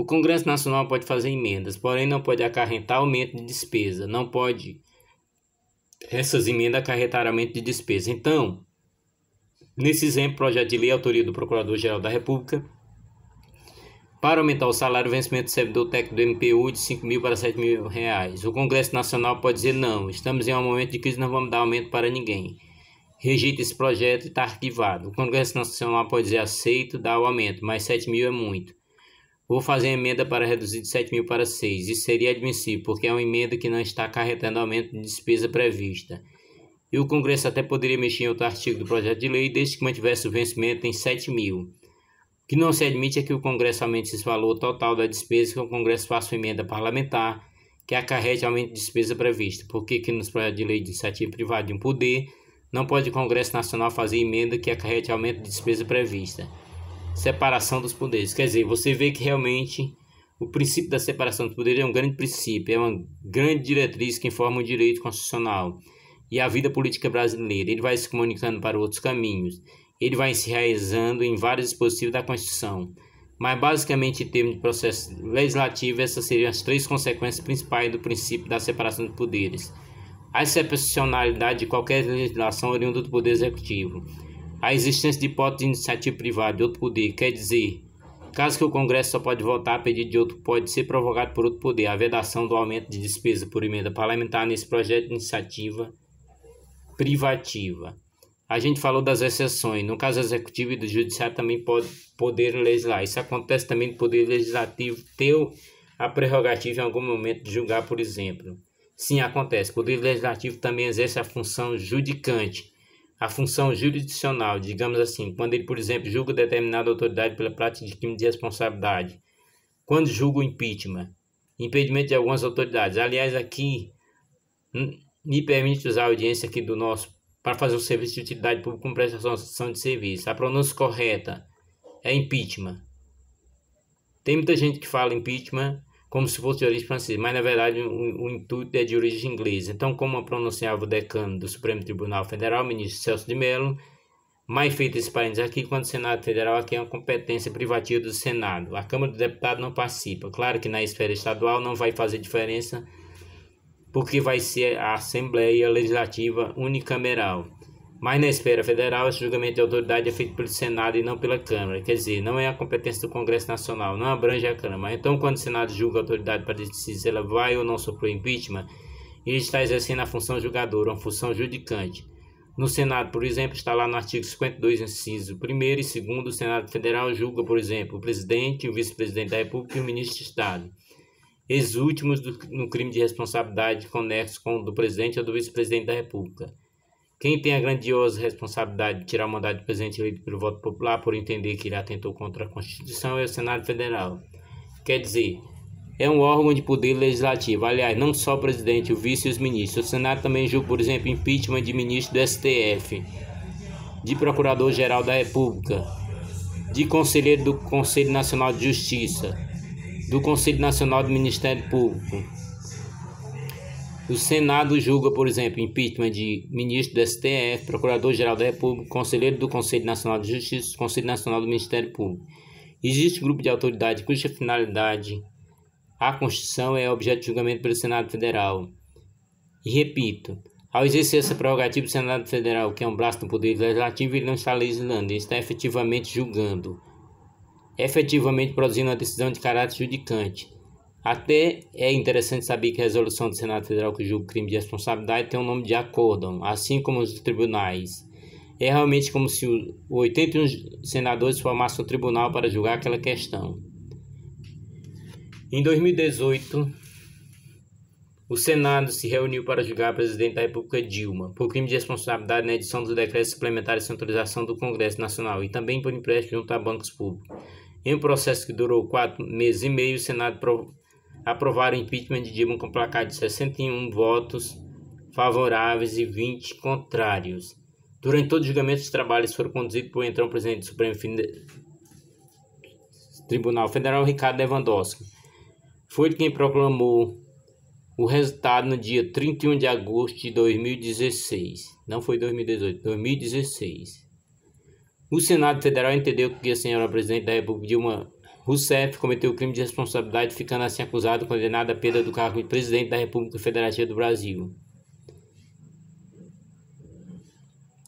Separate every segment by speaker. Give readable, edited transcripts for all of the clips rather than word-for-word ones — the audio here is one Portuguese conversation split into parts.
Speaker 1: O Congresso Nacional pode fazer emendas, porém não pode acarretar aumento de despesa. Não pode essas emendas acarretar aumento de despesa. Então, nesse exemplo, projeto de lei, autoria do Procurador-Geral da República, para aumentar o salário, o vencimento do servidor técnico do MPU de R$ 5.000 para R$ 7.000. O Congresso Nacional pode dizer não, estamos em um momento de crise, não vamos dar aumento para ninguém. Rejeita esse projeto e está arquivado. O Congresso Nacional pode dizer aceito, dá o aumento, mas 7.000 é muito. Vou fazer a emenda para reduzir de 7.000 para 6. Isso seria admissível, porque é uma emenda que não está acarretando aumento de despesa prevista. E o Congresso até poderia mexer em outro artigo do projeto de lei, desde que mantivesse o vencimento em 7.000. O que não se admite é que o Congresso aumente esse valor total da despesa, que o Congresso faça uma emenda parlamentar que acarrete aumento de despesa prevista. Porque que nos projetos de lei de iniciativa privada de um poder, não pode o Congresso Nacional fazer emenda que acarrete aumento de despesa prevista. Separação dos poderes. Quer dizer, você vê que realmente o princípio da separação dos poderes é um grande princípio, é uma grande diretriz que informa o direito constitucional e a vida política brasileira. Ele vai se comunicando para outros caminhos. Ele vai se realizando em vários dispositivos da Constituição. Mas, basicamente, em termos de processo legislativo, essas seriam as três consequências principais do princípio da separação dos poderes. A excepcionalidade de qualquer legislação oriunda do Poder Executivo. A existência de hipótese de iniciativa privada de outro poder, quer dizer, caso que o Congresso só pode votar a pedido de outro, pode ser provocado por outro poder. A vedação do aumento de despesa por emenda parlamentar nesse projeto de iniciativa privativa. A gente falou das exceções. No caso executivo e do judiciário também pode poder legislar. Isso acontece também no poder legislativo ter a prerrogativa em algum momento de julgar, por exemplo. Sim, acontece. O poder legislativo também exerce a função judicante, a função jurisdicional, digamos assim, quando ele, por exemplo, julga determinada autoridade pela prática de crime de responsabilidade. Quando julga o impeachment, impedimento de algumas autoridades. Aliás, aqui me permite usar a audiência aqui do nosso para fazer um serviço de utilidade pública com prestação de serviço. A pronúncia correta é impeachment. Tem muita gente que fala impeachment como se fosse de origem francesa, mas na verdade o intuito é de origem inglesa. Então, como pronunciava o decano do Supremo Tribunal Federal, ministro Celso de Mello, mais feito esse parênteses aqui, quando o Senado Federal aqui é uma competência privativa do Senado. A Câmara dos Deputados não participa. Claro que na esfera estadual não vai fazer diferença, porque vai ser a Assembleia Legislativa unicameral. Mas na esfera federal, esse julgamento de autoridade é feito pelo Senado e não pela Câmara. Quer dizer, não é a competência do Congresso Nacional, não abrange a Câmara. Então, quando o Senado julga a autoridade para decidir se ela vai ou não sofrer impeachment, ele está exercendo a função julgadora, uma função judicante. No Senado, por exemplo, está lá no artigo 52, inciso 1º e 2º, o Senado Federal julga, por exemplo, o presidente, o vice-presidente da República e o ministro de Estado. Esses últimos no crime de responsabilidade conexo com o do presidente ou do vice-presidente da República. Quem tem a grandiosa responsabilidade de tirar o mandato do presidente eleito pelo voto popular por entender que ele atentou contra a Constituição é o Senado Federal. Quer dizer, é um órgão de poder legislativo. Aliás, não só o presidente, o vice e os ministros. O Senado também julga, por exemplo, impeachment de ministro do STF, de Procurador-Geral da República, de conselheiro do Conselho Nacional de Justiça, do Conselho Nacional do Ministério Público. O Senado julga, por exemplo, impeachment de ministro do STF, Procurador-Geral da República, conselheiro do Conselho Nacional de Justiça, Conselho Nacional do Ministério Público. Existe um grupo de autoridade cuja finalidade a Constituição é objeto de julgamento pelo Senado Federal. E repito, ao exercer essa prerrogativa do Senado Federal, que é um braço do Poder Legislativo, ele não está legislando, ele está efetivamente julgando, efetivamente produzindo uma decisão de caráter judicante. Até é interessante saber que a resolução do Senado Federal que julga o crime de responsabilidade tem o nome de acórdão, assim como os tribunais. É realmente como se os 81 senadores formassem um tribunal para julgar aquela questão. Em 2018, o Senado se reuniu para julgar a presidente da República Dilma por crime de responsabilidade na edição dos decretos suplementares sem autorização do Congresso Nacional e também por empréstimo junto a bancos públicos. Em um processo que durou 4 meses e meio, o Senado aprovaram o impeachment de Dilma com placar de 61 votos favoráveis e 20 contrários. Durante todo o julgamento, os trabalhos foram conduzidos por então presidente do Supremo Tribunal Federal, Ricardo Lewandowski. Foi quem proclamou o resultado no dia 31 de agosto de 2016. Não foi 2018, 2016. O Senado Federal entendeu que a senhora presidente da República Dilma Rousseff cometeu o crime de responsabilidade, ficando assim acusado e condenado à perda do cargo de presidente da República Federativa do Brasil.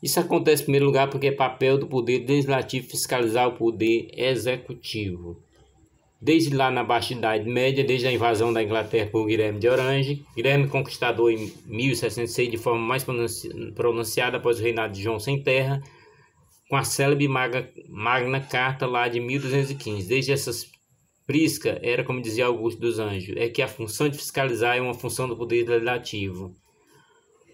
Speaker 1: Isso acontece em primeiro lugar porque é papel do poder legislativo fiscalizar o poder executivo. Desde lá na Baixa Idade Média, desde a invasão da Inglaterra por Guilherme de Orange, Guilherme Conquistador em 1066 de forma mais pronunciada após o reinado de João Sem Terra, com a célebre Magna Carta lá de 1215. Desde essas prisca era, como dizia Augusto dos Anjos, é que a função de fiscalizar é uma função do poder legislativo.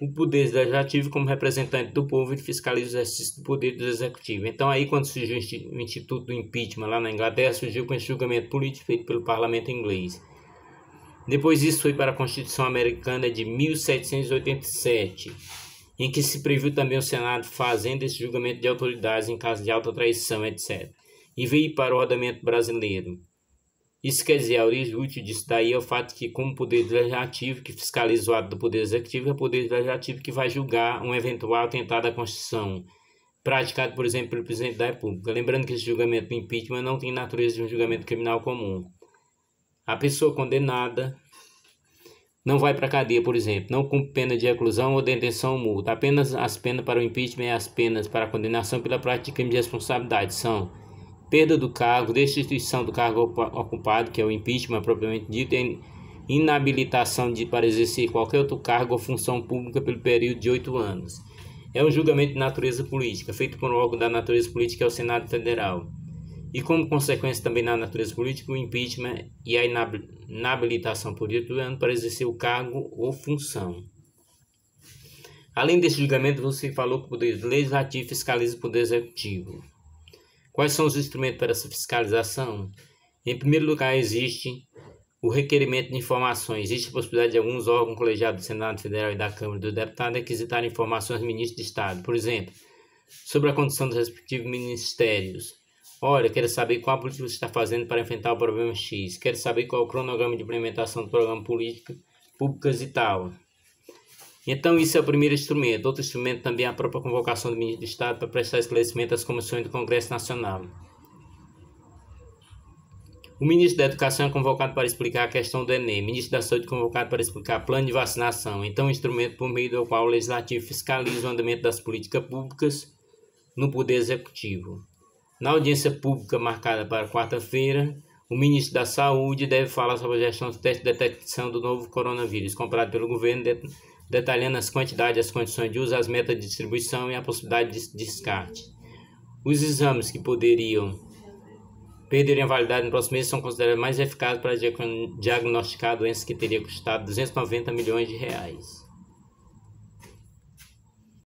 Speaker 1: O poder legislativo, como representante do povo, ele fiscaliza o exercício do poder do executivo. Então, aí, quando surgiu o Instituto do Impeachment lá na Inglaterra, surgiu com esse julgamento político feito pelo parlamento inglês. Depois disso, foi para a Constituição Americana de 1787, em que se previu também o Senado fazendo esse julgamento de autoridades em caso de alta traição, etc. E veio para o ordenamento brasileiro. Isso quer dizer, a origem útil disso daí é o fato que, como poder legislativo que fiscaliza o ato do poder executivo, é o poder legislativo que vai julgar um eventual atentado à Constituição, praticado, por exemplo, pelo presidente da República. Lembrando que esse julgamento do impeachment não tem natureza de um julgamento criminal comum. A pessoa condenada não vai para a cadeia, por exemplo, não cumpre pena de reclusão ou detenção ou multa. Apenas as penas para o impeachment e as penas para a condenação pela prática de crime de responsabilidade são perda do cargo, destituição do cargo ocupado, que é o impeachment propriamente dito, e inabilitação para exercer qualquer outro cargo ou função pública pelo período de 8 anos. É um julgamento de natureza política, feito por um órgão da natureza política, que é o Senado Federal. E como consequência também na natureza política, o impeachment e a inabilitação por 8 anos para exercer o cargo ou função. Além desse julgamento, você falou que o poder legislativo fiscaliza o poder executivo. Quais são os instrumentos para essa fiscalização? Em primeiro lugar, existe o requerimento de informações. Existe a possibilidade de alguns órgãos colegiados do Senado Federal e da Câmara dos Deputados requisitarem informações do ministro de Estado. Por exemplo, sobre a condução dos respectivos ministérios. Olha, quero saber qual política você está fazendo para enfrentar o problema X. Quero saber qual é o cronograma de implementação do programa político públicas e tal. Então, isso é o primeiro instrumento. Outro instrumento também é a própria convocação do ministro do Estado para prestar esclarecimento às comissões do Congresso Nacional. O ministro da Educação é convocado para explicar a questão do Enem. O ministro da Saúde é convocado para explicar plano de vacinação. Então, um instrumento por meio do qual o Legislativo fiscaliza o andamento das políticas públicas no Poder Executivo. Na audiência pública marcada para quarta-feira, o ministro da Saúde deve falar sobre a gestão do teste de detecção do novo coronavírus, comprado pelo governo, detalhando as quantidades, as condições de uso, as metas de distribuição e a possibilidade de descarte. Os exames que perderiam a validade no próximo mês são considerados mais eficazes para diagnosticar doenças que teriam custado 290 milhões de reais.